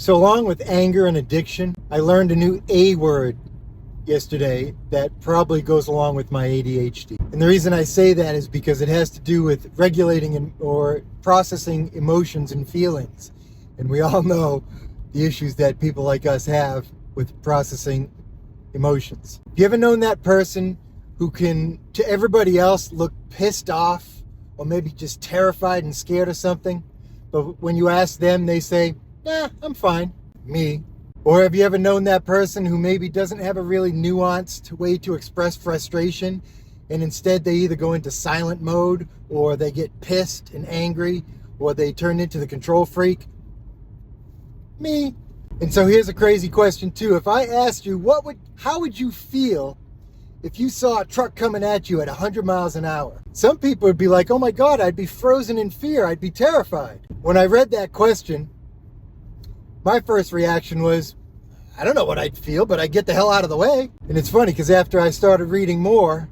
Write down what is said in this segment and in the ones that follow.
So along with anger and addiction, I learned a new A word yesterday that probably goes along with my ADHD. And the reason I say that is because it has to do with regulating or processing emotions and feelings. And we all know the issues that people like us have with processing emotions. Have you ever known that person who can, to everybody else, look pissed off or maybe just terrified and scared of something, but when you ask them, they say, "Nah, I'm fine." Me. Or have you ever known that person who maybe doesn't have a really nuanced way to express frustration, and instead they either go into silent mode, or they get pissed and angry, or they turn into the control freak? Me. And so here's a crazy question too. If I asked you, how would you feel if you saw a truck coming at you at 100 miles an hour? Some people would be like, "Oh my God, I'd be frozen in fear. I'd be terrified." When I read that question, my first reaction was, I don't know what I'd feel, but I'd get the hell out of the way. And it's funny because after I started reading more,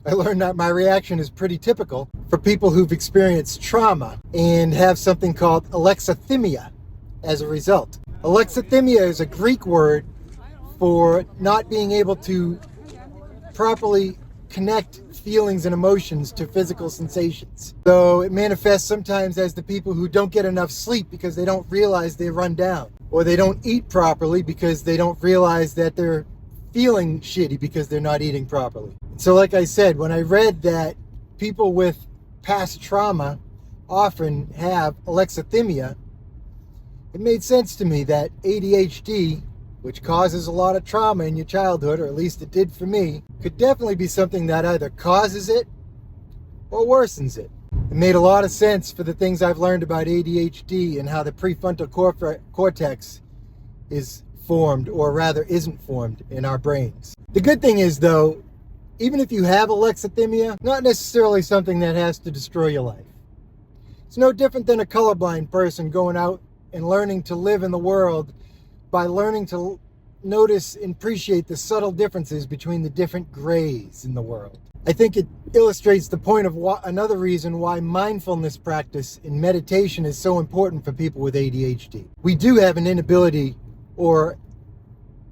I learned that my reaction is pretty typical for people who've experienced trauma and have something called alexithymia as a result. Alexithymia is a Greek word for not being able to properly connect feelings and emotions to physical sensations. So it manifests sometimes as the people who don't get enough sleep because they don't realize they run down, or they don't eat properly because they don't realize that they're feeling shitty because they're not eating properly. So like I said, when I read that people with past trauma often have alexithymia, it made sense to me that ADHD, which causes a lot of trauma in your childhood, or at least it did for me, could definitely be something that either causes it or worsens it. It made a lot of sense for the things I've learned about ADHD and how the prefrontal cortex is formed, or rather isn't formed, in our brains. The good thing is though, even if you have alexithymia, not necessarily something that has to destroy your life. It's no different than a colorblind person going out and learning to live in the world by learning to notice and appreciate the subtle differences between the different grays in the world. I think it illustrates the point of another reason why mindfulness practice and meditation is so important for people with ADHD. We do have an inability or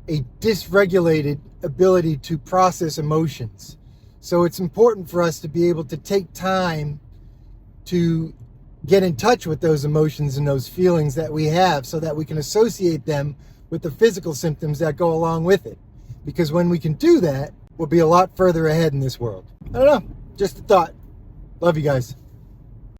a dysregulated ability to process emotions. So it's important for us to be able to take time to get in touch with those emotions and those feelings that we have, so that we can associate them with the physical symptoms that go along with it. Because when we can do that, we'll be a lot further ahead in this world. I don't know, just a thought. Love you guys.